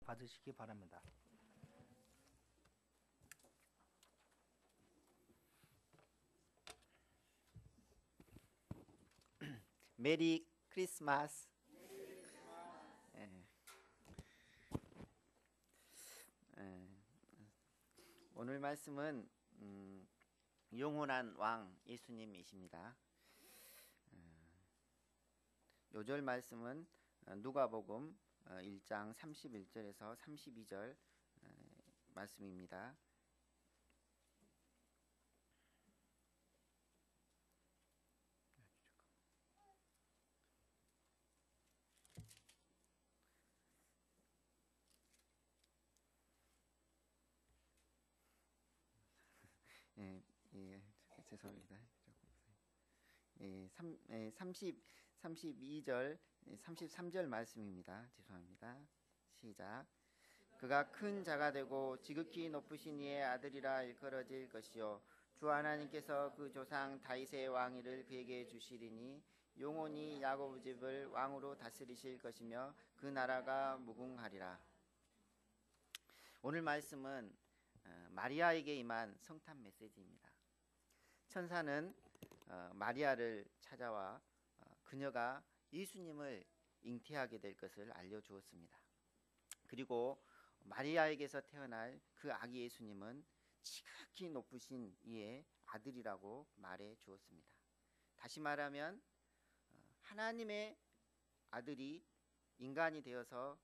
받으시기 바랍니다. 메리 크리스마스. 예. 예. 오늘 말씀은 영원한 왕 예수님이십니다. 요절 말씀은 누가복음 1장 31절에서 32절 말씀입니다. 예, 죄송합니다. 32절, 33절 말씀입니다. 죄송합니다. 시작. 그가 큰 자가 되고 지극히 높으신 이의 아들이라 일컬어질 것이요 주 하나님께서 그 조상 다윗의 왕위를 그에게 주시리니 영원히 야곱 집을 왕으로 다스리실 것이며 그 나라가 무궁하리라. 오늘 말씀은 마리아에게 임한 성탄 메시지입니다. 천사는 마리아를 찾아와 그녀가 예수님을 잉태하게 될 것을 알려주었습니다. 그리고 마리아에게서 태어날 그 아기 예수님은 지극히 높으신 이의 아들이라고 말해 주었습니다. 다시 말하면 하나님의 아들이 인간이 되어서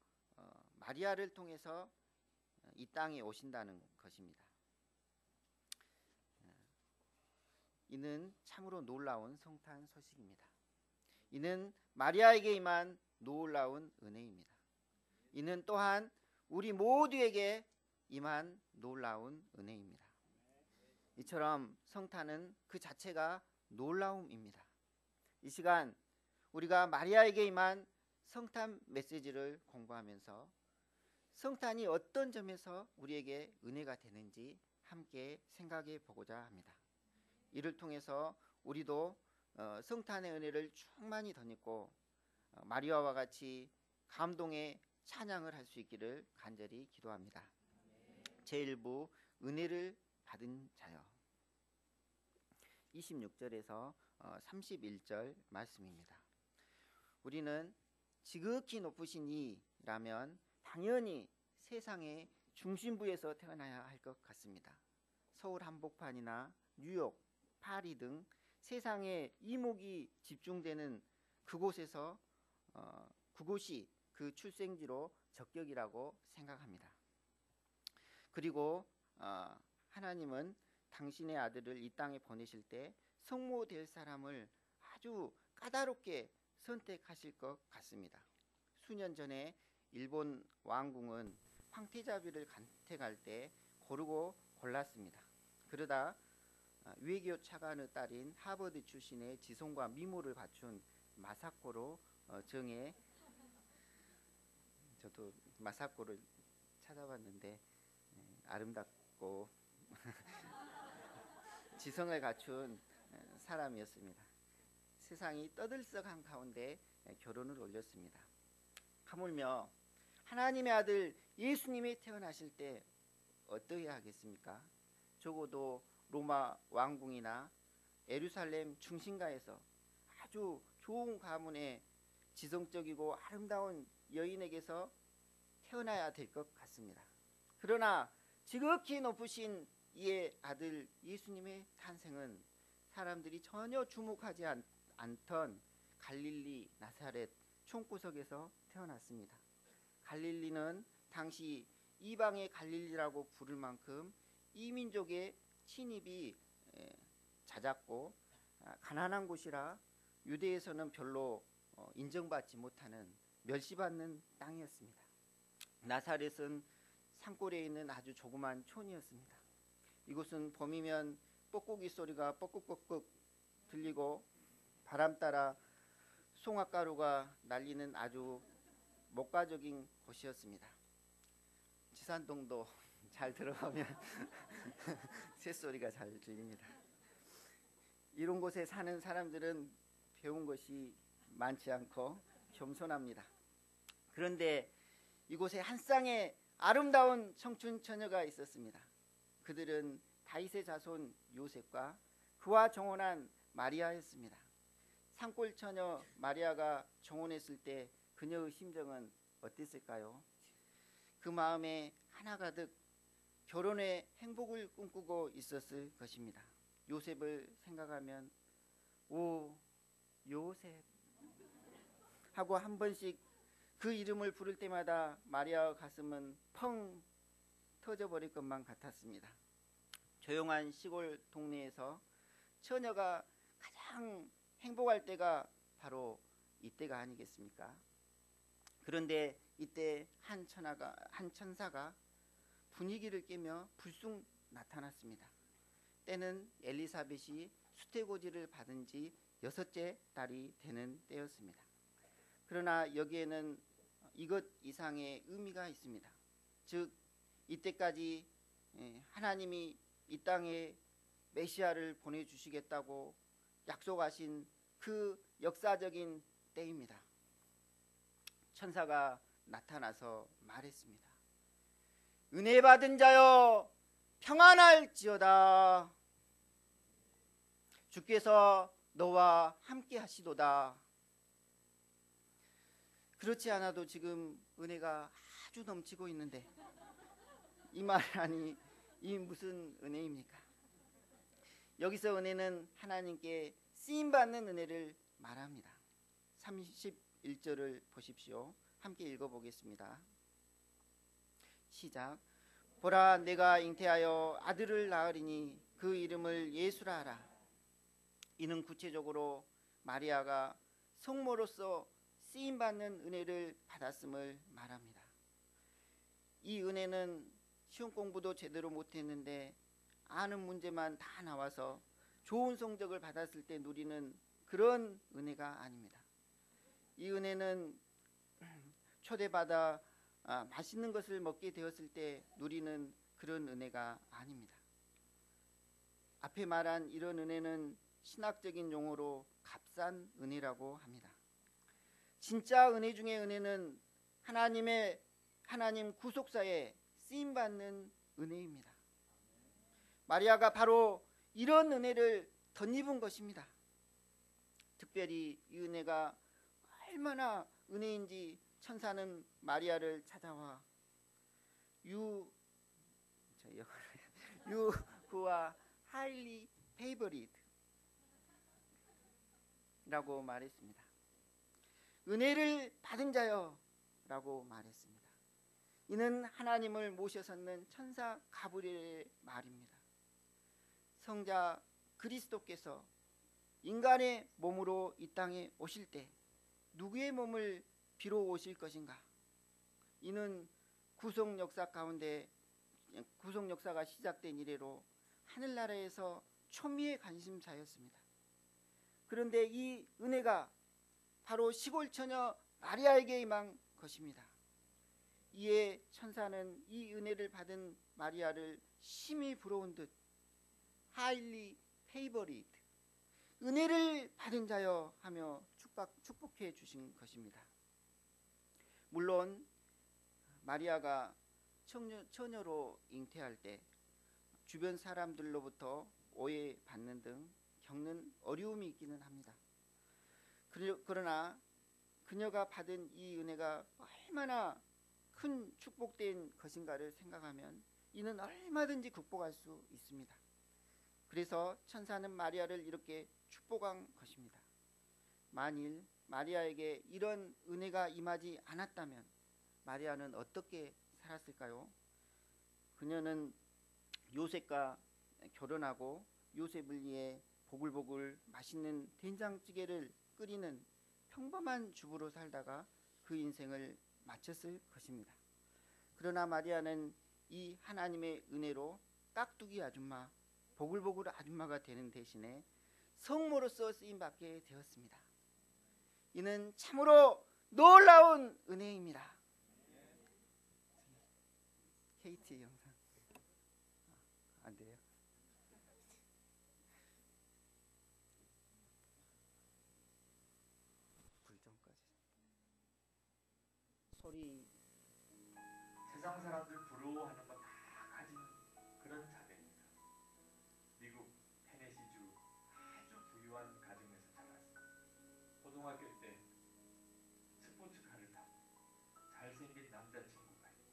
마리아를 통해서 이 땅에 오신다는 것입니다. 이는 참으로 놀라운 성탄 소식입니다. 이는 마리아에게 임한 놀라운 은혜입니다. 이는 또한 우리 모두에게 임한 놀라운 은혜입니다. 이처럼 성탄은 그 자체가 놀라움입니다. 이 시간 우리가 마리아에게 임한 성탄 메시지를 공부하면서 성탄이 어떤 점에서 우리에게 은혜가 되는지 함께 생각해 보고자 합니다. 이를 통해서 우리도 성탄의 은혜를 충만히 덧입고 마리아와 같이 감동의 찬양을 할 수 있기를 간절히 기도합니다. 제1부 은혜를 받은 자여 26절에서 31절 말씀입니다. 우리는 지극히 높으신 이라면 당연히 세상의 중심부에서 태어나야 할 것 같습니다. 서울 한복판이나 뉴욕, 파리 등 세상의 이목이 집중되는 그곳에서 그곳이 그 출생지로 적격이라고 생각합니다. 그리고 하나님은 당신의 아들을 이 땅에 보내실 때 성모될 사람을 아주 까다롭게 선택하실 것 같습니다. 수년 전에 일본 왕궁은 황태자비를 간택할 때 고르고 골랐습니다. 그러다 외교 차관의 딸인 하버드 출신의 지성과 미모를 갖춘 마사코로 정해 저도 마사코를 찾아봤는데 아름답고 지성을 갖춘 사람이었습니다. 세상이 떠들썩한 가운데 결혼을 올렸습니다. 하물며 하나님의 아들 예수님이 태어나실 때 어떠해야 하겠습니까? 적어도 로마 왕궁이나 예루살렘 중심가에서 아주 좋은 가문의 지성적이고 아름다운 여인에게서 태어나야 될 것 같습니다. 그러나 지극히 높으신 이의 아들 예수님의 탄생은 사람들이 전혀 주목하지 않던 갈릴리 나사렛 총구석에서 태어났습니다. 갈릴리는 당시 이방의 갈릴리라고 부를 만큼 이민족의 침입이 잦았고 가난한 곳이라 유대에서는 별로 인정받지 못하는 멸시받는 땅이었습니다. 나사렛은 산골에 있는 아주 조그만 촌이었습니다. 이곳은 봄이면 뻐꾸기 소리가 뻐꾹뻐꾹 들리고 바람 따라 송화가루가 날리는 아주 목가적인 곳이었습니다. 지산동도 잘 들어가면 새소리가 잘 들립니다. 이런 곳에 사는 사람들은 배운 것이 많지 않고 겸손합니다. 그런데 이곳에 한 쌍의 아름다운 청춘 처녀가 있었습니다. 그들은 다윗의 자손 요셉과 그와 정혼한 마리아였습니다. 산골 처녀 마리아가 정혼했을 때 그녀의 심정은 어땠을까요? 그 마음에 하나가득 결혼의 행복을 꿈꾸고 있었을 것입니다. 요셉을 생각하면 오 요셉 하고 한 번씩 그 이름을 부를 때마다 마리아의 가슴은 펑 터져버릴 것만 같았습니다. 조용한 시골 동네에서 처녀가 가장 행복할 때가 바로 이때가 아니겠습니까? 그런데 이때 한 천사가 분위기를 깨며 불쑥 나타났습니다. 때는 엘리사벳이 수태고지를 받은 지 6째 달이 되는 때였습니다. 그러나 여기에는 이것 이상의 의미가 있습니다. 즉 이때까지 하나님이 이 땅에 메시아를 보내주시겠다고 약속하신 그 역사적인 때입니다. 천사가 나타나서 말했습니다. 은혜 받은 자여 평안할지어다. 주께서 너와 함께 하시도다. 그렇지 않아도 지금 은혜가 아주 넘치고 있는데 이 말이 이 무슨 은혜입니까? 여기서 은혜는 하나님께 쓰임받는 은혜를 말합니다. 31절을 보십시오. 함께 읽어보겠습니다. 시작. 보라 내가 잉태하여 아들을 낳으리니 그 이름을 예수라 하라. 이는 구체적으로 마리아가 성모로서 쓰임받는 은혜를 받았음을 말합니다. 이 은혜는 시험 공부도 제대로 못했는데 아는 문제만 다 나와서 좋은 성적을 받았을 때 누리는 그런 은혜가 아닙니다. 이 은혜는 초대받아 맛있는 것을 먹게 되었을 때 누리는 그런 은혜가 아닙니다. 앞에 말한 이런 은혜는 신학적인 용어로 값싼 은혜라고 합니다. 진짜 은혜 중의 은혜는 하나님 구속사에 쓰임받는 은혜입니다. 마리아가 바로 이런 은혜를 덧입은 것입니다. 특별히 이 은혜가 얼마나 은혜인지 천사는 마리아를 찾아와 You who are highly favored 라고 말했습니다. 은혜를 받은 자여 라고 말했습니다. 이는 하나님을 모셔서는 천사 가브리엘의 말입니다. 성자 그리스도께서 인간의 몸으로 이 땅에 오실 때 누구의 몸을 비로 오실 것인가? 이는 구속 역사가 시작된 이래로 하늘나라에서 초미의 관심사였습니다. 그런데 이 은혜가 바로 시골 처녀 마리아에게 임한 것입니다. 이에 천사는 이 은혜를 받은 마리아를 심히 부러운 듯 highly favored, 은혜를 받은 자여 하며 축복해 주신 것입니다. 물론 마리아가 처녀로 잉태할 때 주변 사람들로부터 오해받는 등 겪는 어려움이 있기는 합니다. 그러나 그녀가 받은 이 은혜가 얼마나 큰 축복된 것인가를 생각하면 이는 얼마든지 극복할 수 있습니다. 그래서 천사는 마리아를 이렇게 축복한 것입니다. 만일 마리아에게 이런 은혜가 임하지 않았다면 마리아는 어떻게 살았을까요? 그녀는 요셉과 결혼하고 요셉을 위해 보글보글 맛있는 된장찌개를 끓이는 평범한 주부로 살다가 그 인생을 마쳤을 것입니다. 그러나 마리아는 이 하나님의 은혜로 깍두기 아줌마, 보글보글 아줌마가 되는 대신에 성모로서 쓰임받게 되었습니다. 이는 참으로 놀라운 은혜입니다. KT 영상 안 돼요? 불정까지 소리 세상 사람들 부러워하는 거 다 가진 그런 자매입니다. 미국 테네시주 아주 부유한 가정에서 자랐어요. 고등학교 때 스포츠카를 타고 잘생긴 남자친구가 있고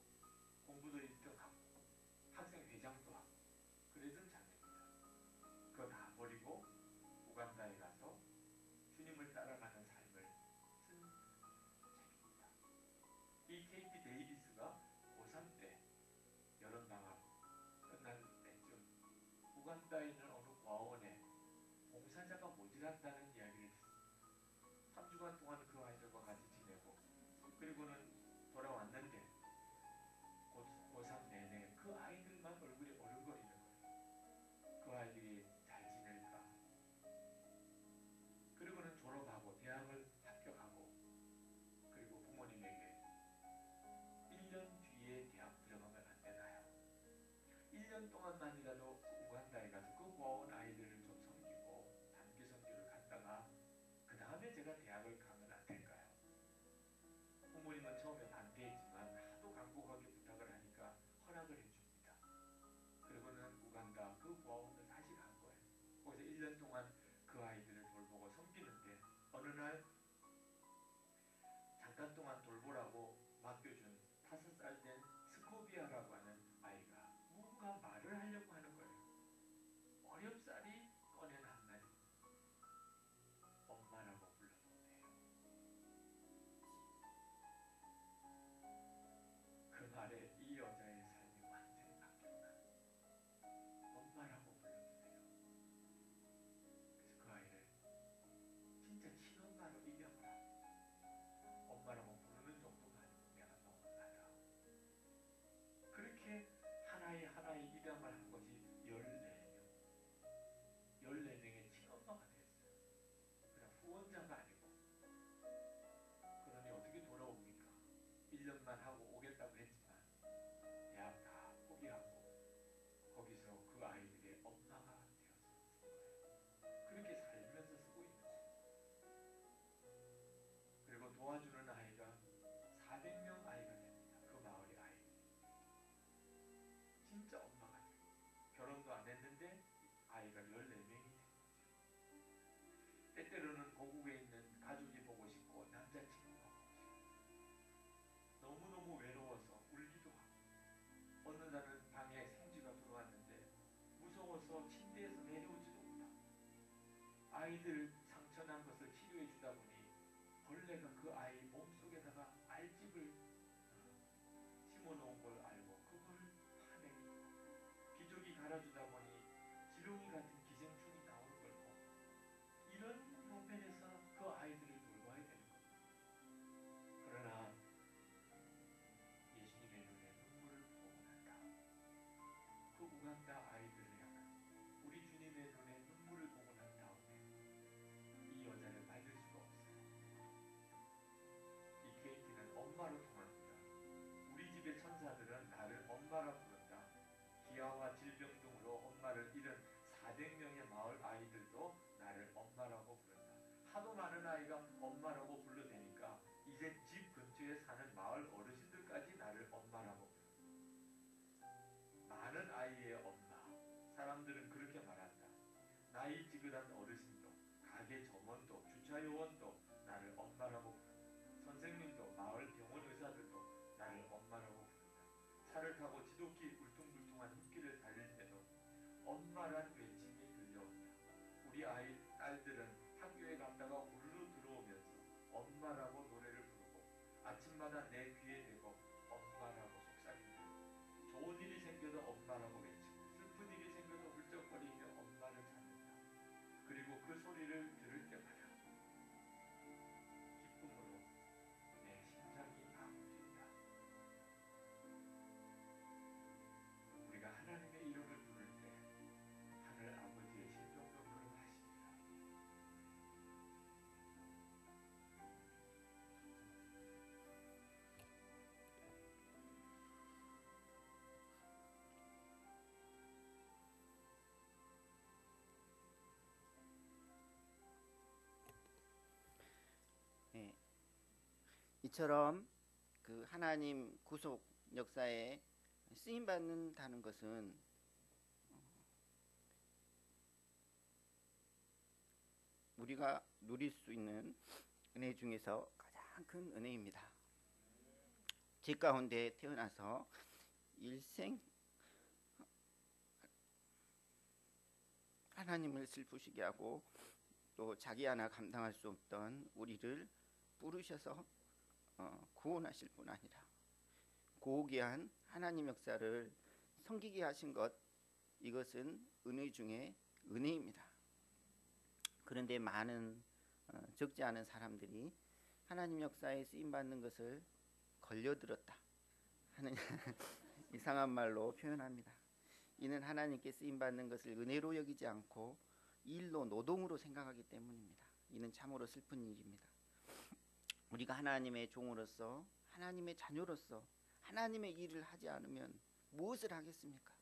공부도 1등하고 학생회장도 하고 그러던 자매입니다. 그거 다 버리고 우간다에 가서 주님을 따라가는 삶을 쓴 책입니다. 이 케이티 데이비스가 고3 때 여름방학 끝날 때쯤 우간다에 있는 어느 과원에 봉사자가 모자란다는 이야기를 했습니다. 3주간 동안 그 아이들과 같이 지내고 그리고는 돌아왔는데 고3 내내 그 아이들만 얼굴이 어른거리는 거예요. 그 아이들이 잘 지낼까? 그리고는 졸업하고 대학을 합격하고 그리고 부모님에게 1년 뒤에 대학 들어가면 안 되나요? 1년 동안만이라도 우간다에 가서 그 고아원 아이들을 좀 섬기고 단기 선교를 갔다가 그 다음에 제가 대학을 가면 안 될까요? 부모님은 처음에 반대했지만 하도 간곡하게 부탁을 하니까 허락을 해줍니다. 그리고는 우간다 그 고아원을 다시 간 거예요. 거기서 1년 동안 그 아이들을 돌보고 섬기는데 어느 날 잠깐 동안 돌보라고 맡겨준 5살 된 스코비아라고 하는 아이가 뭔가 말을 하려고 하는 거예요. 어렵사리 꺼낸 한마디. 엄마라고 불러도 돼요. 그 말에 이 여자의 삶이 완전히 바뀌었다. 엄마라고 불러도 돼요. 그래서 그 아이를 진짜 친엄마로 입양을 하고 엄마라고 부르는 정도가 아니고 내가 너무나다. 그렇게 하나의 입양을 한 것이 14명. 14명의 친엄마가 됐어요. 그냥 후원자가 아니고. 그러니 어떻게 돌아옵니까? 1년만 하고 오겠다고 했지만 대학 다 포기하고 거기서 그 아이들의 엄마가 되어서 쓴 거예요. 그렇게 살면서 쓰고 있는 거예요. 그리고 도와주는 아이가 400명 아이가 됩니다. 그 마을의 아이들이. 진짜 엄마가 돼요. 결혼도 안 했는데 아이가 14명이 된 거죠. 때때로는 고국에 있는 가족이 보고 싶고 남자친구가 보고 싶고 너무너무 외로워서 울기도 하고 어느 날은 방에 생쥐가 들어왔는데 무서워서 침대에서 내려오지도 못하고 아이들 상처난 것을 치료해 주다 보니 벌레가 그 아이 몸속에다가 알집을 심어놓은 걸 알고 그걸 파내고 기저귀 갈아주다 보니 지렁이 같은 기생충이 나오는 걸 보고 이런 형편에서 그 아이들을 돌봐야 되는 겁니다. 그러나 예수님의 눈에 눈물을 보고 난 다음 그 우간다 아이들을 향한 우리 주님의 눈에 눈물을 보고 난 다음에 이 여자를 받을 수가 없어요. 이 케이티는 엄마로 통합니다. 우리 집의 천사들은 나를 엄마라 부른다. 기아와 질병 등으로 엄마를 잃은 400명의 마을 아이들도 나를 엄마라고 부른다. 하도 많은 아이가 엄마라고 불러대니까 이제 집 근처에 사는 마을 어르신들까지 나를 엄마라고 부른다. 많은 아이의 엄마. 사람들은 그렇게 말한다. 나이 지긋한 어르신도 가게 점원도 주차요원도 나를 엄마라고 부른다. 선생님도 마을 병원 의사들도 나를 엄마라고 부른다. 차를 타고 지독히 울퉁불퉁한 흙길을 달릴 때도 엄마란 외침이 들려온다. 우리 딸들은 학교에 갔다가 울루 들어오면서 엄마라고 노래를 부르고 아침마다 내 귀에 대고 엄마라고 속삭인다. 좋은 일이 생겨도 엄마라고 외치고 슬픈 일이 생겨도 훌쩍거리며 엄마를 찾는다. 그리고 그 소리를 들을 때마다 기쁨으로 내 심장이 아물린다. 우리가 하나님의 이름을 부를 때 하늘 아버지의 심정도 그러하십니다. 네. 이처럼 그 하나님 구속 역사에 쓰임 받는다는 것은 우리가 누릴 수 있는 은혜 중에서 가장 큰 은혜입니다. 제 가운데 태어나서 일생 하나님을 슬프시게 하고 또 자기 하나 감당할 수 없던 우리를 부르셔서 구원하실 뿐 아니라 고귀한 하나님 역사를 섬기게 하신 것, 이것은 은혜 중에 은혜입니다. 그런데 많은 적지 않은 사람들이 하나님 역사에 쓰임받는 것을 걸려들었다 하는 이상한 말로 표현합니다. 이는 하나님께 쓰임받는 것을 은혜로 여기지 않고 일로 노동으로 생각하기 때문입니다. 이는 참으로 슬픈 일입니다. 우리가 하나님의 종으로서 하나님의 자녀로서 하나님의 일을 하지 않으면 무엇을 하겠습니까?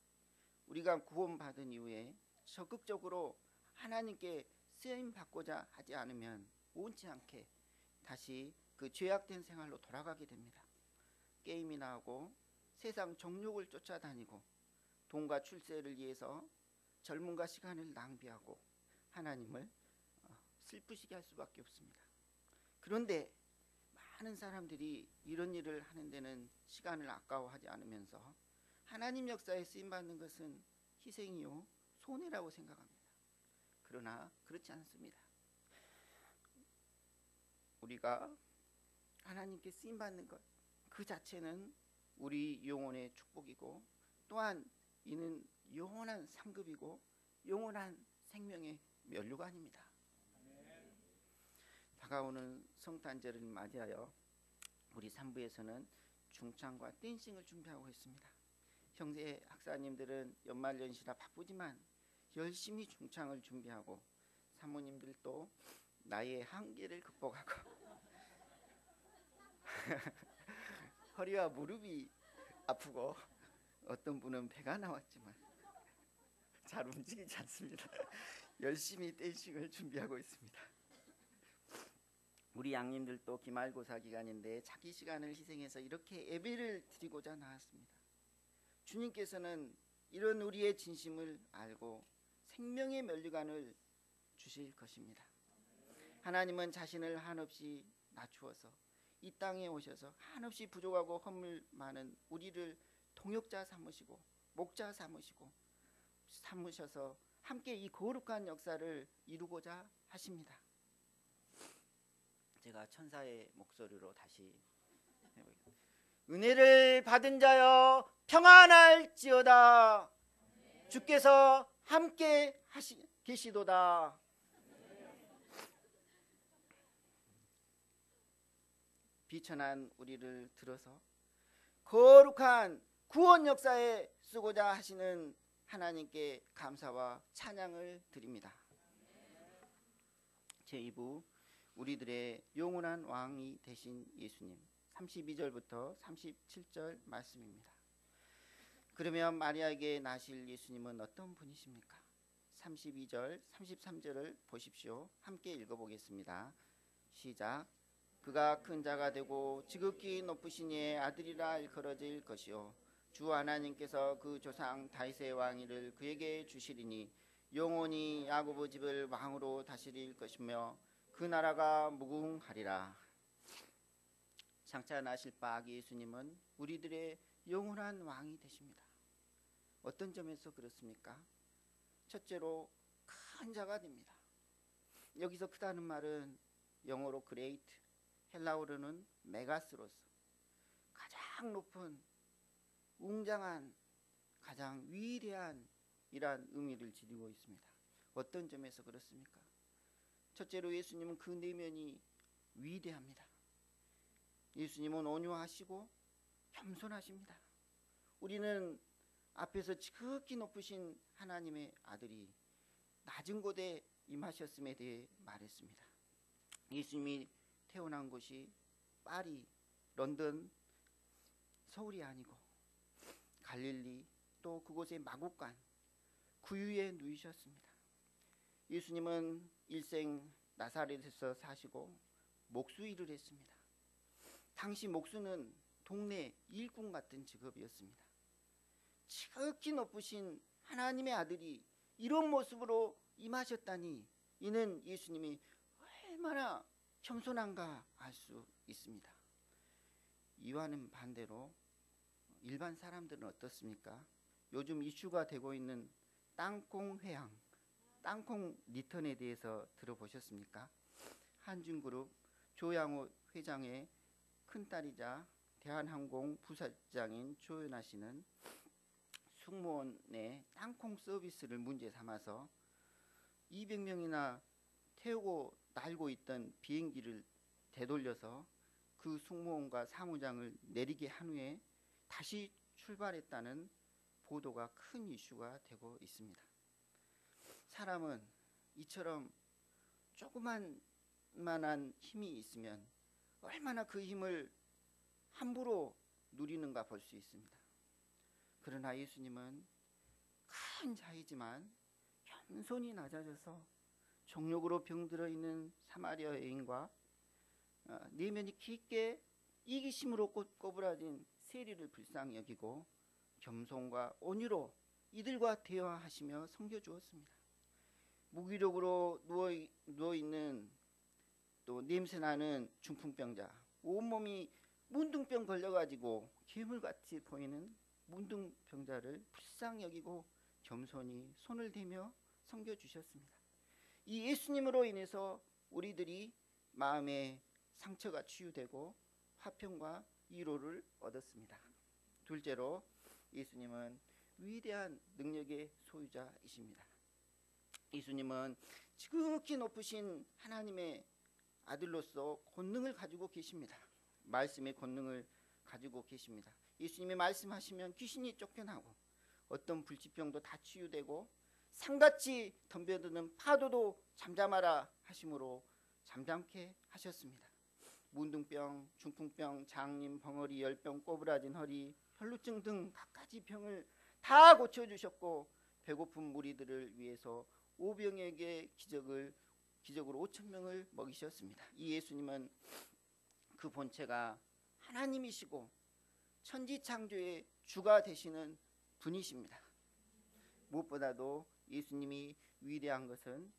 우리가 구원받은 이후에 적극적으로 하나님께 쓰임받고자 하지 않으면 온치 않게 다시 그 죄악된 생활로 돌아가게 됩니다. 게임이나 하고 세상 정욕을 쫓아다니고 돈과 출세를 위해서 젊음과 시간을 낭비하고 하나님을 슬프시게 할 수밖에 없습니다. 그런데 많은 사람들이 이런 일을 하는 데는 시간을 아까워하지 않으면서 하나님 역사에 쓰임받는 것은 희생이요 손해라고 생각합니다. 그러나 그렇지 않습니다. 우리가 하나님께 쓰임받는 것 그 자체는 우리 영혼의 축복이고 또한 이는 영원한 상급이고 영원한 생명의 면류관입니다. 다가오는 성탄절을 맞이하여 우리 3부에서는 중창과 댄싱을 준비하고 있습니다. 형제 학사님들은 연말연시라 바쁘지만 열심히 중창을 준비하고 사모님들도 나의 한계를 극복하고 허리와 무릎이 아프고 어떤 분은 배가 나왔지만 잘 움직이지 않습니다. 열심히 댄싱을 준비하고 있습니다. 우리 양님들도 기말고사 기간인데 자기 시간을 희생해서 이렇게 예배를 드리고자 나왔습니다. 주님께서는 이런 우리의 진심을 알고 생명의 면류관을 주실 것입니다. 하나님은 자신을 한없이 낮추어서 이 땅에 오셔서 한없이 부족하고 허물 많은 우리를 동역자 삼으시고 목자 삼으셔서 함께 이 거룩한 역사를 이루고자 하십니다. 제가 천사의 목소리로 다시 해보겠습니다. 은혜를 받은 자여 평안할지어다. 주께서 함께 계시도다. 비천한 우리를 들어서 거룩한 구원 역사에 쓰고자 하시는 하나님께 감사와 찬양을 드립니다. 제2부 우리들의 영원한 왕이 되신 예수님 32절부터 37절 말씀입니다. 그러면 마리아에게 나실 예수님은 어떤 분이십니까? 32절 33절을 보십시오. 함께 읽어보겠습니다. 시작. 그가 큰 자가 되고 지극히 높으신 이의 아들이라 일컬어질 것이요 주 하나님께서 그 조상 다윗의 왕위를 그에게 주시리니 영원히 야고보 집을 왕으로 다스릴 것이며 그 나라가 무궁하리라. 장차 나실 바 예수님은 우리들의 영원한 왕이 되십니다. 어떤 점에서 그렇습니까? 첫째로 큰 자가 됩니다. 여기서 크다는 말은 영어로 great, 헬라어로는 메가스로서 가장 높은 웅장한 가장 위대한 이란 의미를 지니고 있습니다. 어떤 점에서 그렇습니까? 첫째로 예수님은 그 내면이 위대합니다. 예수님은 온유하시고 겸손하십니다. 우리는 앞에서 지극히 높으신 하나님의 아들이 낮은 곳에 임하셨음에 대해 말했습니다. 예수님이 태어난 곳이 파리, 런던, 서울이 아니고 갈릴리 또 그곳의 마국간 구유에 누이셨습니다. 예수님은 일생 나사렛에서 사시고 목수 일을 했습니다. 당시 목수는 동네 일꾼 같은 직업이었습니다. 지극히 높으신 하나님의 아들이 이런 모습으로 임하셨다니 이는 예수님이 얼마나 겸손한가 알 수 있습니다. 이와는 반대로 일반 사람들은 어떻습니까? 요즘 이슈가 되고 있는 땅콩 회항, 땅콩 리턴에 대해서 들어보셨습니까? 한진그룹 조양호 회장의 큰딸이자 대한항공 부사장인 조연아 씨는 승무원의 땅콩 서비스를 문제 삼아서 200명이나 태우고 날고 있던 비행기를 되돌려서 그 승무원과 사무장을 내리게 한 후에 다시 출발했다는 보도가 큰 이슈가 되고 있습니다. 사람은 이처럼 조그만한 힘이 있으면 얼마나 그 힘을 함부로 누리는가 볼 수 있습니다. 그러나 예수님은 큰 자이지만 겸손히 낮아져서 정욕으로 병들어 있는 사마리아 여인과 내면이 깊게 이기심으로 꼬부라진 세리를 불쌍히 여기고 겸손과 온유로 이들과 대화하시며 섬겨주었습니다. 무기력으로 누워있는 또 냄새나는 중풍병자, 온몸이 문둥병 걸려가지고 괴물같이 보이는 문둥병자를 불쌍히 여기고 겸손히 손을 대며 섬겨주셨습니다. 이 예수님으로 인해서 우리들이 마음의 상처가 치유되고 화평과 위로를 얻었습니다. 둘째로 예수님은 위대한 능력의 소유자이십니다. 예수님은 지극히 높으신 하나님의 아들로서 권능을 가지고 계십니다. 말씀의 권능을 가지고 계십니다. 예수님이 말씀하시면 귀신이 쫓겨나고 어떤 불치병도 다 치유되고 산같이 덤벼드는 파도도 잠잠하라 하심으로 잠잠케 하셨습니다. 문둥병, 중풍병, 장님, 벙어리, 열병, 꼬부라진 허리, 혈루증 등 갖가지 병을 다 고쳐주셨고 배고픈 무리들을 위해서 오병에게 기적으로 5,000명을 먹이셨습니다. 이 예수님은 그 본체가 하나님이시고 천지창조의 주가 되시는 분이십니다. 무엇보다도 예수님이 위대한 것은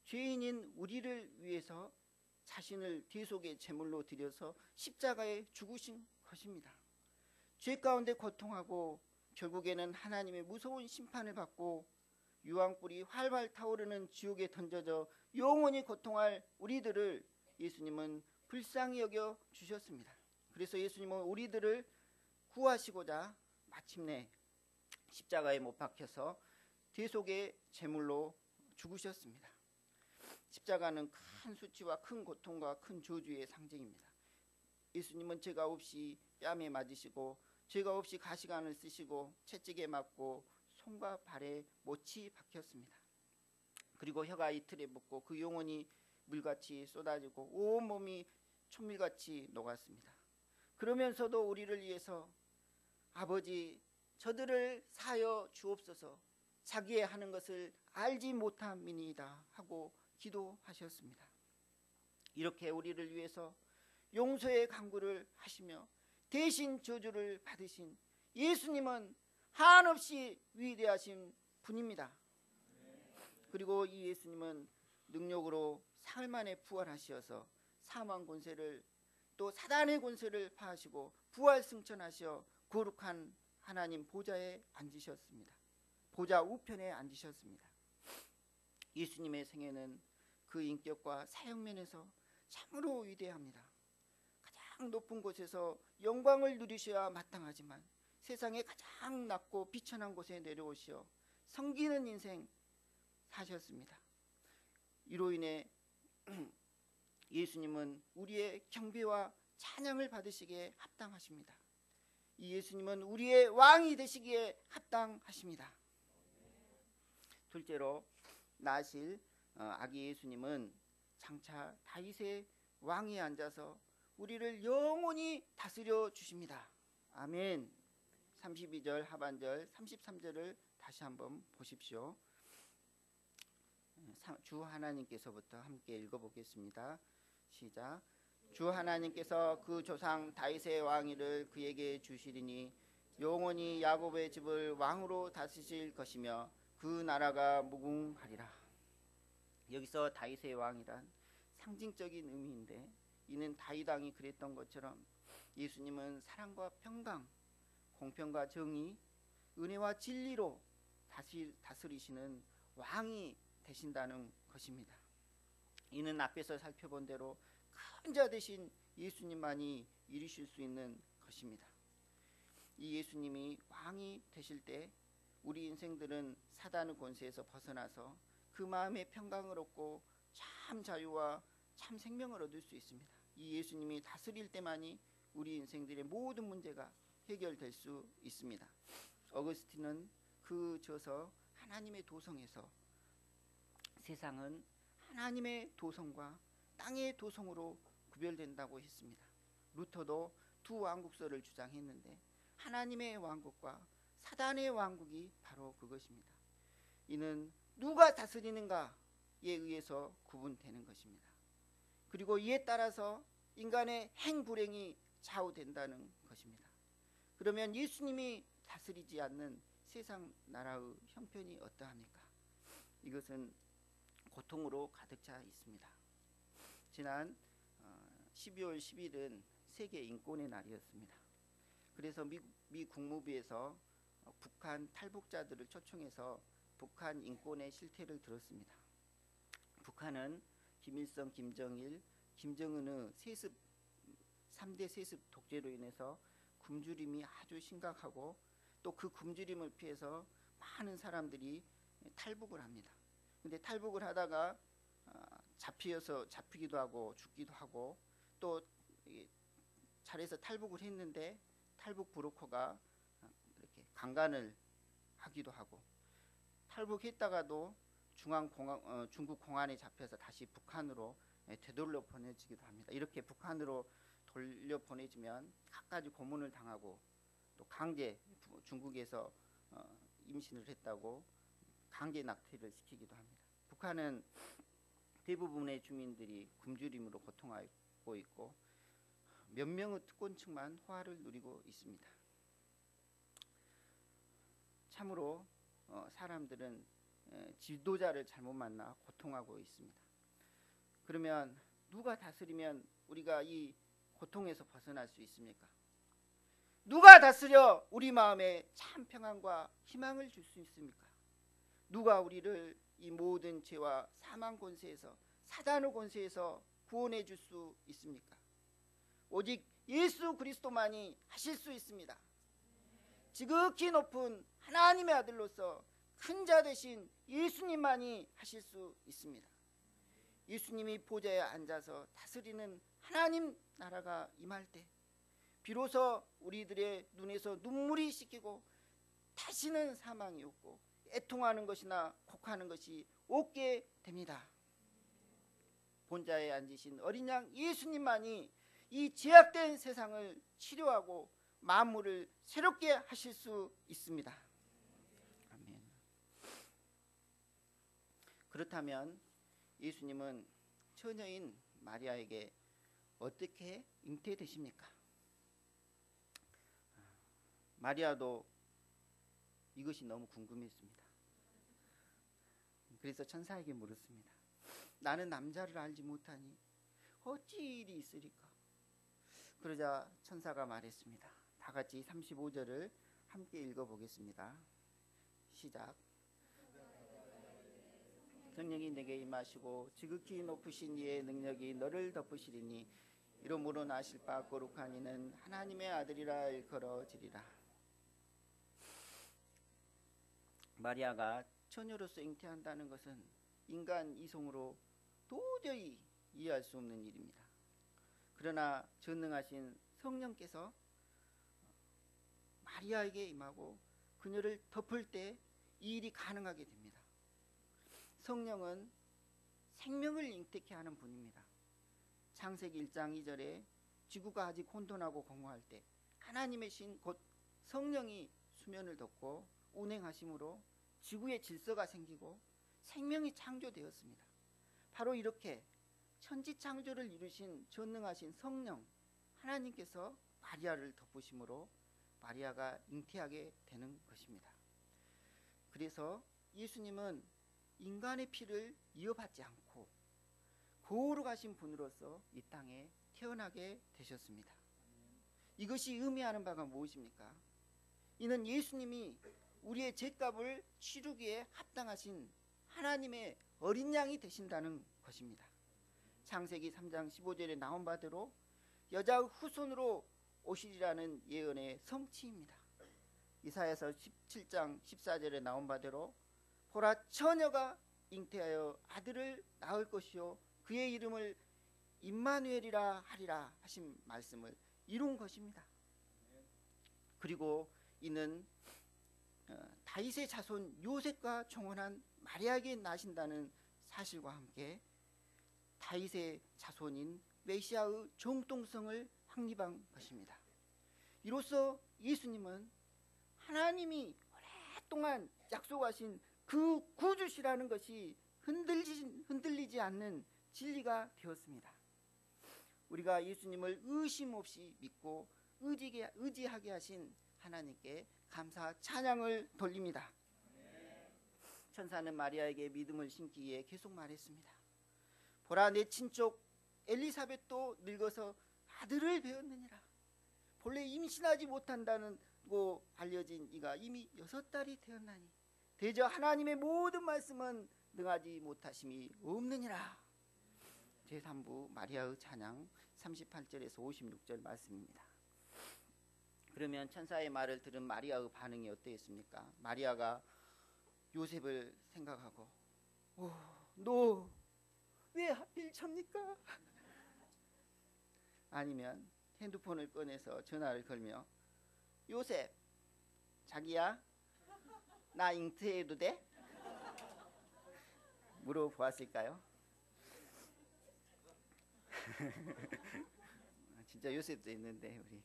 죄인인 우리를 위해서 자신을 대속의 제물로 드려서 십자가에 죽으신 것입니다. 죄 가운데 고통하고 결국에는 하나님의 무서운 심판을 받고 유황불이 활활 타오르는 지옥에 던져져 영원히 고통할 우리들을 예수님은 불쌍히 여겨 주셨습니다. 그래서 예수님은 우리들을 구하시고자 마침내 십자가에 못 박혀서 대속의 제물로 죽으셨습니다. 십자가는 큰 수치와 큰 고통과 큰 저주의 상징입니다. 예수님은 죄가 없이 뺨에 맞으시고 죄가 없이 가시관을 쓰시고 채찍에 맞고 손과 발에 못이 박혔습니다. 그리고 혀가 이틀에 붙고 그 영혼이 물같이 쏟아지고 온몸이 촛물같이 녹았습니다. 그러면서도 우리를 위해서 아버지 저들을 사하여 주옵소서 자기의 하는 것을 알지 못함이니이다 하고 기도하셨습니다. 이렇게 우리를 위해서 용서의 간구를 하시며 대신 저주를 받으신 예수님은 한없이 위대하신 분입니다. 그리고 이 예수님은 능력으로 사흘 만에 부활하셔서 사망 권세를 또 사단의 권세를 파하시고 부활 승천하셔 거룩한 하나님 보좌에 앉으셨습니다. 보좌 우편에 앉으셨습니다. 예수님의 생애는 그 인격과 사역면에서 참으로 위대합니다. 가장 높은 곳에서 영광을 누리셔야 마땅하지만 세상에 가장 낮고 비천한 곳에 내려오시어 섬기는 인생 사셨습니다. 이로 인해 예수님은 우리의 경배와 찬양을 받으시기에 합당하십니다. 이 예수님은 우리의 왕이 되시기에 합당하십니다. 둘째로 나실 아기 예수님은 장차 다윗의 왕위에 앉아서 우리를 영원히 다스려 주십니다. 아멘. 32절 하반절 33절을 다시 한번 보십시오. 주 하나님께서부터 함께 읽어보겠습니다. 시작. 주 하나님께서 그 조상 다윗의 왕위를 그에게 주시리니 영원히 야곱의 집을 왕으로 다스리실 것이며 그 나라가 무궁하리라. 여기서 다윗의 왕이란 상징적인 의미인데, 이는 다윗 왕이 그랬던 것처럼 예수님은 사랑과 평강, 공평과 정의, 은혜와 진리로 다스리시는 왕이 되신다는 것입니다. 이는 앞에서 살펴본 대로 큰 자 되신 예수님만이 이루실 수 있는 것입니다. 이 예수님이 왕이 되실 때 우리 인생들은 사단의 권세에서 벗어나서 그 마음의 평강을 얻고 참 자유와 참 생명을 얻을 수 있습니다. 이 예수님이 다스릴 때만이 우리 인생들의 모든 문제가 해결될 수 있습니다. 어거스틴은 그 저서 하나님의 도성에서 세상은 하나님의 도성과 땅의 도성으로 구별된다고 했습니다. 루터도 두 왕국설을 주장했는데 하나님의 왕국과 사단의 왕국이 바로 그것입니다. 이는 누가 다스리는가에 의해서 구분되는 것입니다. 그리고 이에 따라서 인간의 행불행이 좌우된다는 것입니다. 그러면 예수님이 다스리지 않는 세상 나라의 형편이 어떠합니까? 이것은 고통으로 가득 차 있습니다. 지난 12월 10일은 세계 인권의 날이었습니다. 그래서 미 국무부에서 북한 탈북자들을 초청해서 북한 인권의 실태를 들었습니다. 북한은 김일성, 김정일, 김정은의 3대 세습 독재로 인해서 굶주림이 아주 심각하고, 또 그 굶주림을 피해서 많은 사람들이 탈북을 합니다. 근데 탈북을 하다가 잡히기도 하고 죽기도 하고, 또 잘해서 탈북을 했는데 탈북 브로커가 이렇게 강간을 하기도 하고, 탈북했다가도 중국 공안에 잡혀서 다시 북한으로 되돌려 보내지기도 합니다. 이렇게 북한으로 돌려 보내지면 갖가지 고문을 당하고, 또 강제 중국에서 임신을 했다고 강제 낙태를 시키기도 합니다. 북한은 대부분의 주민들이 굶주림으로 고통하고 있고 몇 명의 특권층만 호화를 누리고 있습니다. 참으로 사람들은 지도자를 잘못 만나 고통하고 있습니다. 그러면 누가 다스리면 우리가 이 고통에서 벗어날 수 있습니까? 누가 다스려 우리 마음에 참 평안과 희망을 줄 수 있습니까? 누가 우리를 이 모든 죄와 사망 권세에서, 사단의 권세에서 구원해 줄 수 있습니까? 오직 예수 그리스도만이 하실 수 있습니다. 지극히 높은 하나님의 아들로서 큰 자 되신 예수님만이 하실 수 있습니다. 예수님이 보좌에 앉아서 다스리는 하나님 나라가 임할 때 비로소 우리들의 눈에서 눈물이 씻기고 다시는 사망이 없고 애통하는 것이나 곡하는 것이 없게 됩니다. 본좌에 앉으신 어린 양 예수님만이 이 죄악된 세상을 치료하고 만물을 새롭게 하실 수 있습니다. 아멘. 그렇다면 예수님은 처녀인 마리아에게 어떻게 잉태되십니까? 마리아도 이것이 너무 궁금했습니다. 그래서 천사에게 물었습니다. 나는 남자를 알지 못하니 어찌 일이 있으리까? 그러자 천사가 말했습니다. 다 같이 35절을 함께 읽어보겠습니다. 시작. 성령이 내게 임하시고 지극히 높으신 이의 능력이 너를 덮으시리니 이러므로 나실 바 거룩한 이는 하나님의 아들이라 일컬어지리라. 마리아가 처녀로서 잉태한다는 것은 인간 이성으로 도저히 이해할 수 없는 일입니다. 그러나 전능하신 성령께서 마리아에게 임하고 그녀를 덮을 때 이 일이 가능하게 됩니다. 성령은 생명을 잉태케 하는 분입니다. 창세기 1장 2절에 지구가 아직 혼돈하고 공허할 때 하나님의 신 곧 성령이 수면을 덮고 운행하심으로 지구에 질서가 생기고 생명이 창조되었습니다. 바로 이렇게 천지 창조를 이루신 전능하신 성령 하나님께서 마리아를 덮으심으로 마리아가 잉태하게 되는 것입니다. 그래서 예수님은 인간의 피를 이어받지 않고 거룩하신 분으로서 이 땅에 태어나게 되셨습니다. 이것이 의미하는 바가 무엇입니까? 이는 예수님이 우리의 죄값을 치르기에 합당하신 하나님의 어린 양이 되신다는 것입니다. 창세기 3장 15절에 나온 바대로 여자 후손으로 오시리라는 예언의 성취입니다. 이사야서 17장 14절에 나온 바대로 보라 처녀가 잉태하여 아들을 낳을 것이요 그의 이름을 임마누엘이라 하리라 하신 말씀을 이룬 것입니다. 그리고 이는 다윗의 자손 요셉과 종혼한 마리아에게 나신다는 사실과 함께 다윗의 자손인 메시아의 정통성을 확립한 것입니다. 이로써 예수님은 하나님이 오랫동안 약속하신 그 구주시라는 것이 흔들리지 않는 진리가 되었습니다. 우리가 예수님을 의심 없이 믿고 의지하게 하신 하나님께 감사 찬양을 돌립니다. 천사는 마리아에게 믿음을 심기에 계속 말했습니다. 보라 내 친족 엘리사벳도 늙어서 아들을 배웠느니라. 본래 임신하지 못한다고 알려진 이가 이미 6달이 되었나니 대저 하나님의 모든 말씀은 능하지 못하심이 없느니라. 제3부 마리아의 찬양 38절에서 56절 말씀입니다. 그러면 천사의 말을 들은 마리아의 반응이 어떠했습니까? 마리아가 요셉을 생각하고 너 왜 하필 접니까? 아니면 핸드폰을 꺼내서 전화를 걸며 요셉 자기야 나 잉태해도 돼? 물어보았을까요? 진짜 요셉도 있는데 우리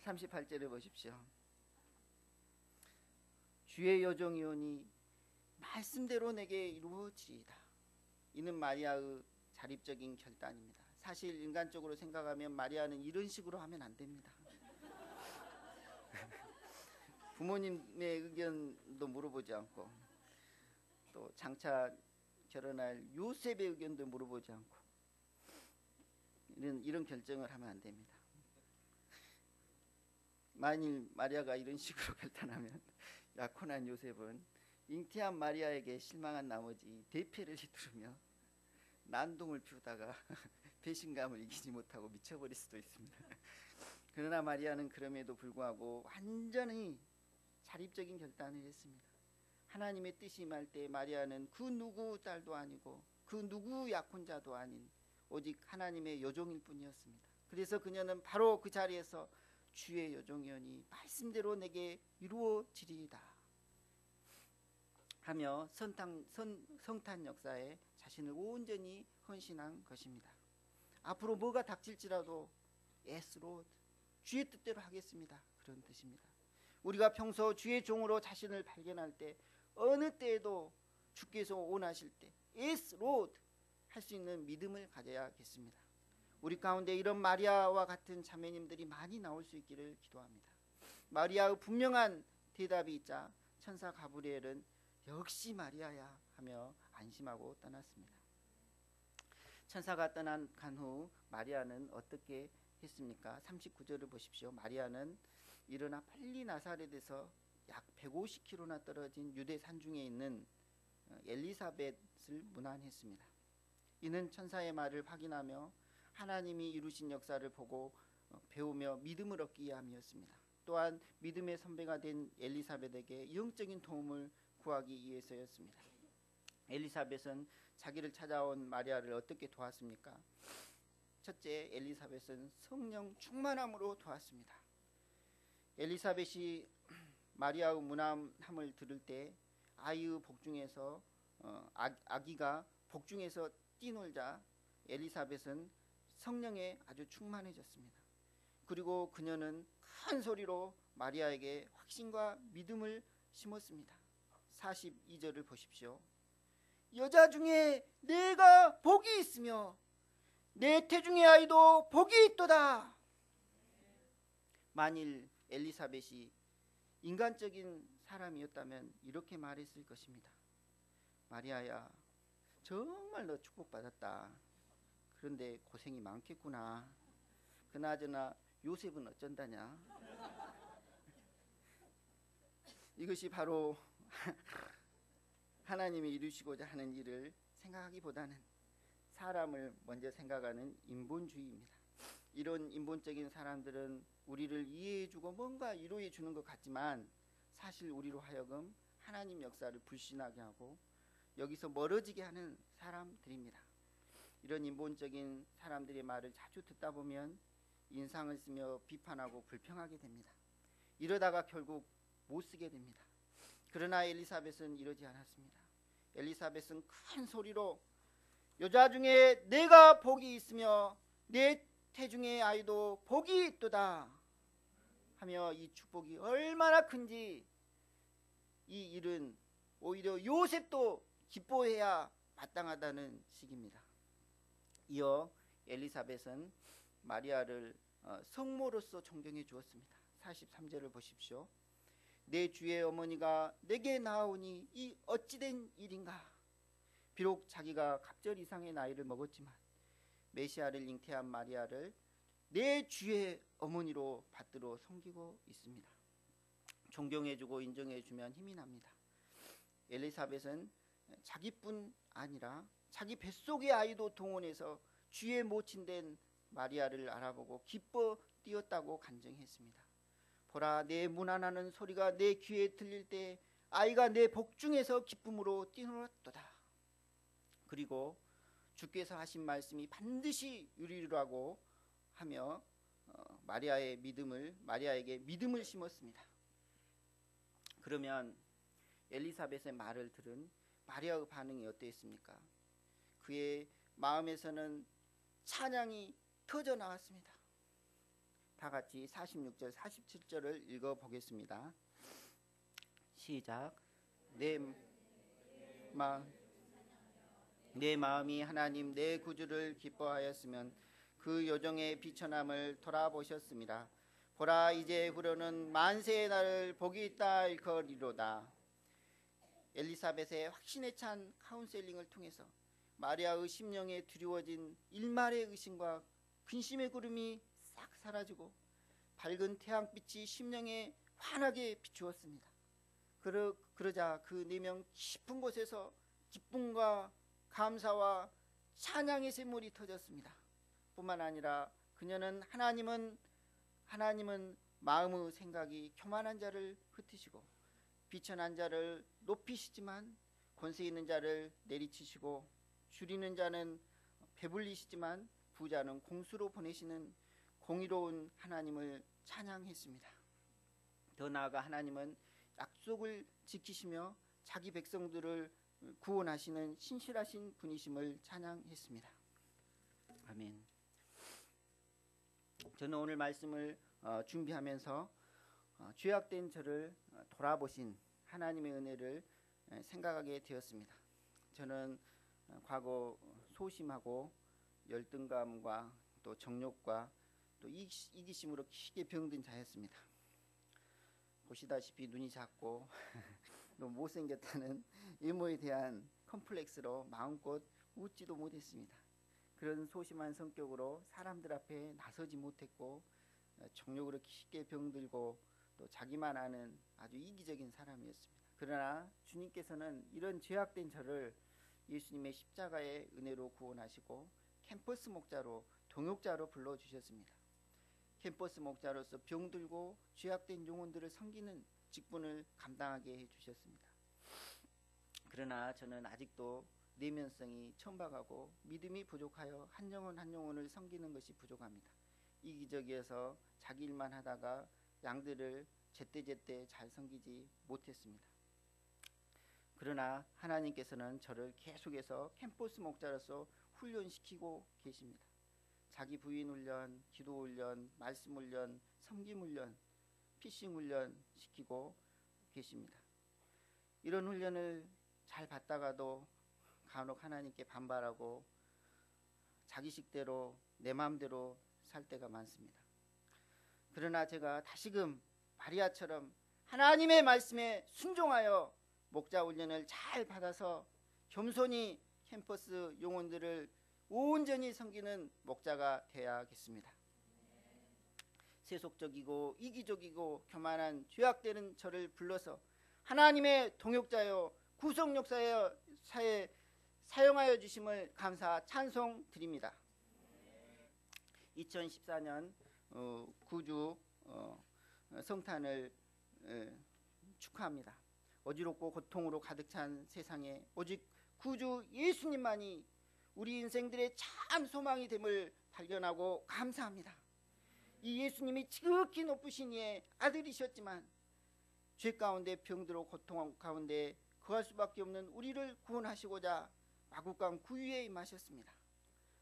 38절을 보십시오. 주의 여종이오니 말씀대로 내게 이루어지리이다. 이는 마리아의 자립적인 결단입니다. 사실 인간적으로 생각하면 마리아는 이런 식으로 하면 안 됩니다. 부모님의 의견도 물어보지 않고 또 장차 결혼할 요셉의 의견도 물어보지 않고 이런 결정을 하면 안 됩니다. 만일 마리아가 이런 식으로 결단하면 약혼한 요셉은 잉태한 마리아에게 실망한 나머지 대패를 휘두르며 난동을 피우다가 배신감을 이기지 못하고 미쳐버릴 수도 있습니다. 그러나 마리아는 그럼에도 불구하고 완전히 자립적인 결단을 했습니다. 하나님의 뜻이 임할 때 마리아는 그 누구 딸도 아니고 그 누구 약혼자도 아닌 오직 하나님의 여종일 뿐이었습니다. 그래서 그녀는 바로 그 자리에서 주의 여종이오니 말씀대로 내게 이루어지리이다 하며 성탄 역사에 자신을 온전히 헌신한 것입니다. 앞으로 뭐가 닥칠지라도 yes Lord, 주의 뜻대로 하겠습니다. 그런 뜻입니다. 우리가 평소 주의 종으로 자신을 발견할 때 어느 때에도 주께서 원하실 때 yes Lord 할 수 있는 믿음을 가져야겠습니다. 우리 가운데 이런 마리아와 같은 자매님들이 많이 나올 수 있기를 기도합니다. 마리아의 분명한 대답이 있자 천사 가브리엘은 역시 마리아야 하며 안심하고 떠났습니다. 천사가 떠난 후 마리아는 어떻게 했습니까? 39절을 보십시오. 마리아는 일어나 빨리 나사렛에서 약 150km나 떨어진 유대 산중에 있는 엘리사벳을 문안했습니다. 이는 천사의 말을 확인하며 하나님이 이루신 역사를 보고 배우며 믿음을 얻기 위함이었습니다. 또한 믿음의 선배가 된 엘리사벳에게 영적인 도움을 구하기 위해서였습니다. 엘리사벳은 자기를 찾아온 마리아를 어떻게 도왔습니까? 첫째, 엘리사벳은 성령 충만함으로 도왔습니다. 엘리사벳이 마리아의 문안함을 들을 때 아이의 복중에서 아기가 복중에서 뛰놀자 엘리사벳은 성령에 아주 충만해졌습니다. 그리고 그녀는 큰 소리로 마리아에게 확신과 믿음을 심었습니다. 42절을 보십시오. 여자 중에 내가 복이 있으며 내 태중의 아이도 복이 있도다. 만일 엘리사벳이 인간적인 사람이었다면 이렇게 말했을 것입니다. 마리아야, 정말 너 축복받았다. 그런데 고생이 많겠구나. 그나저나 요셉은 어쩐다냐. 이것이 바로 하나님이 이루시고자 하는 일을 생각하기보다는 사람을 먼저 생각하는 인본주의입니다. 이런 인본적인 사람들은 우리를 이해해주고 뭔가 이루어주는 것 같지만 사실 우리로 하여금 하나님 역사를 불신하게 하고 여기서 멀어지게 하는 사람들입니다. 이런 인본적인 사람들의 말을 자주 듣다 보면 인상을 쓰며 비판하고 불평하게 됩니다. 이러다가 결국 못 쓰게 됩니다. 그러나 엘리사벳은 이러지 않았습니다. 엘리사벳은 큰 소리로 여자 중에 내가 복이 있으며 내 태중의 아이도 복이 있도다 하며 이 축복이 얼마나 큰지 이 일은 오히려 요셉도 기뻐해야 마땅하다는 식입니다. 이어 엘리사벳은 마리아를 성모로서 존경해 주었습니다. 43절을 보십시오. 내 주의 어머니가 내게 나아오니 이 어찌된 일인가. 비록 자기가 갑절 이상의 나이를 먹었지만 메시아를 잉태한 마리아를 내 주의 어머니로 받들어 섬기고 있습니다. 존경해주고 인정해주면 힘이 납니다. 엘리사벳은 자기뿐 아니라 자기 뱃속의 아이도 동원해서 주의 모친된 마리아를 알아보고 기뻐 뛰었다고 간증했습니다. 보라, 내 문안하는 소리가 내 귀에 들릴 때 아이가 내 복중에서 기쁨으로 뛰놀았도다. 그리고 주께서 하신 말씀이 반드시 이루리라고 하며 마리아에게 믿음을 심었습니다. 그러면 엘리사벳의 말을 들은 마리아의 반응이 어땠습니까? 그의 마음에서는 찬양이 터져 나왔습니다. 다 같이 46절 47절을 읽어보겠습니다. 시작. 내 마음이 하나님 내 구주를 기뻐하였으면 그 요정의 비천함을 돌아보셨습니다. 보라, 이제부로는 만세의 날을 복이 있다 일컬이로다. 엘리사벳의 확신에 찬 카운셀링을 통해서 마리아의 심령에 두려워진 일말의 의심과 근심의 구름이 싹 사라지고 밝은 태양빛이 심령에 환하게 비추었습니다. 그러자 그 내면 깊은 곳에서 기쁨과 감사와 찬양의 샘물이 터졌습니다. 뿐만 아니라 그녀는 하나님은 마음의 생각이 교만한 자를 흩으시고 비천한 자를 높이시지만 권세 있는 자를 내리치시고 줄이는 자는 배불리시지만 부자는 공수로 보내시는 공의로운 하나님을 찬양했습니다. 더 나아가 하나님은 약속을 지키시며 자기 백성들을 구원하시는 신실하신 분이심을 찬양했습니다. 아멘. 저는 오늘 말씀을 준비하면서 죄악된 저를 돌아보신 하나님의 은혜를 생각하게 되었습니다. 저는 과거 소심하고 열등감과 또 정욕과 또 이기심으로 크게 병든 자였습니다. 보시다시피 눈이 작고 또 못생겼다는 외모에 대한 컴플렉스로 마음껏 웃지도 못했습니다. 그런 소심한 성격으로 사람들 앞에 나서지 못했고 정욕으로 깊게 병들고 또 자기만 아는 아주 이기적인 사람이었습니다. 그러나 주님께서는 이런 죄악된 저를 예수님의 십자가의 은혜로 구원하시고 캠퍼스 목자로 동역자로 불러주셨습니다. 캠퍼스 목자로서 병들고 죄악된 영혼들을 섬기는 직분을 감당하게 해주셨습니다. 그러나 저는 아직도 내면성이 천박하고 믿음이 부족하여 한 영혼을 섬기는 것이 부족합니다. 이기적이어서 자기 일만 하다가 양들을 제때제때 잘 섬기지 못했습니다. 그러나 하나님께서는 저를 계속해서 캠퍼스 목자로서 훈련시키고 계십니다. 자기 부인 훈련, 기도 훈련, 말씀 훈련, 섬김 훈련, 피싱 훈련 시키고 계십니다. 이런 훈련을 잘 받다가도 간혹 하나님께 반발하고 자기 식대로 내 마음대로 살 때가 많습니다. 그러나 제가 다시금 마리아처럼 하나님의 말씀에 순종하여 목자 훈련을 잘 받아서 겸손히 캠퍼스 영혼들을 온전히 섬기는 목자가 되어야겠습니다. 세속적이고 이기적이고 교만한 죄악되는 저를 불러서 하나님의 동역자여 구속역사의 사에 사용하여 주심을 감사 찬송 드립니다. 2014년 구주 성탄을 축하합니다. 어지럽고 고통으로 가득 찬 세상에 오직 구주 예수님만이 우리 인생들의 참 소망이 됨을 발견하고 감사합니다. 이 예수님이 지극히 높으신 이의 아들이셨지만 죄 가운데 병들어 고통 가운데 거할 수밖에 없는 우리를 구원하시고자 마구간 구유에 임하셨습니다.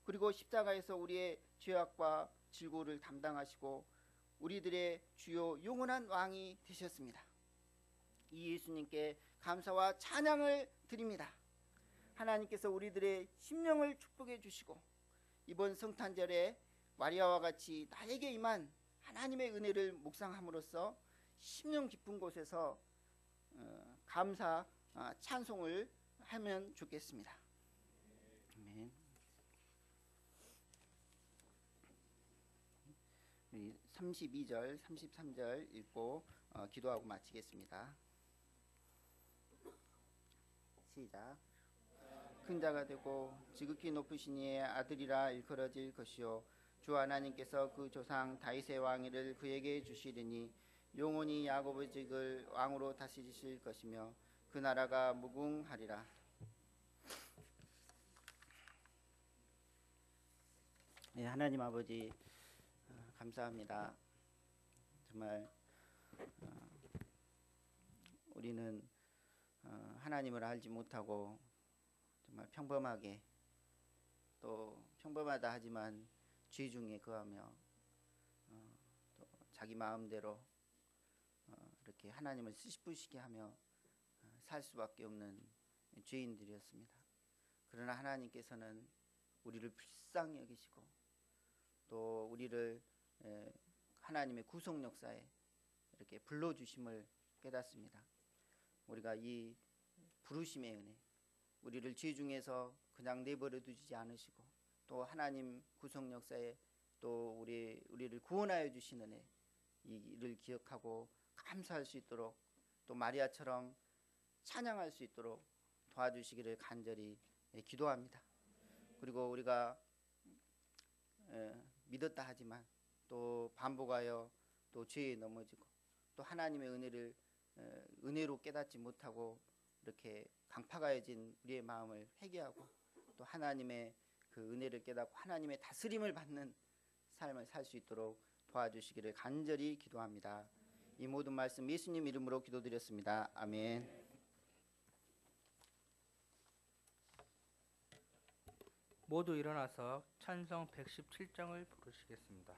그리고 십자가에서 우리의 죄악과 질고를 담당하시고 우리들의 주요 영원한 왕이 되셨습니다. 이 예수님께 감사와 찬양을 드립니다. 하나님께서 우리들의 심령을 축복해 주시고 이번 성탄절에 마리아와 같이 나에게 임한 하나님의 은혜를 묵상함으로써 심령 깊은 곳에서 감사 찬송을 하면 좋겠습니다. 아멘. 우리 32절, 33절 읽고 기도하고 마치겠습니다. 시작. 큰 자가 되고 지극히 높으신 이의 아들이라 일컬어질 것이요 주 하나님께서 그 조상 다윗의 왕위를 그에게 주시리니 영원히 야곱의 직을 왕으로 다스리실 것이며 그 나라가 무궁하리라. 네, 하나님 아버지 감사합니다. 정말 우리는 하나님을 알지 못하고 정말 평범하게 또 평범하다 하지만 죄 중에 거하며 또 자기 마음대로 이렇게 하나님을 쓰시부시게 하며 살 수밖에 없는 죄인들이었습니다. 그러나 하나님께서는 우리를 불쌍히 여기시고 또 우리를 하나님의 구속 역사에 이렇게 불러주심을 깨닫습니다. 우리가 이 부르심의 은혜, 우리를 죄 중에서 그냥 내버려 두지 않으시고 또 하나님 구속 역사에 또 우리를 구원하여 주신 은혜 이를 기억하고 감사할 수 있도록 또 마리아처럼 찬양할 수 있도록 도와주시기를 간절히 기도합니다. 그리고 우리가 믿었다 하지만 또 반복하여 또 죄에 넘어지고 또 하나님의 은혜로 깨닫지 못하고 이렇게 강팍하여진 우리의 마음을 회개하고 또 하나님의 그 은혜를 깨닫고 하나님의 다스림을 받는 삶을 살 수 있도록 도와주시기를 간절히 기도합니다. 이 모든 말씀 예수님 이름으로 기도드렸습니다. 아멘. 모두 일어나서 찬송 117장을 부르시겠습니다.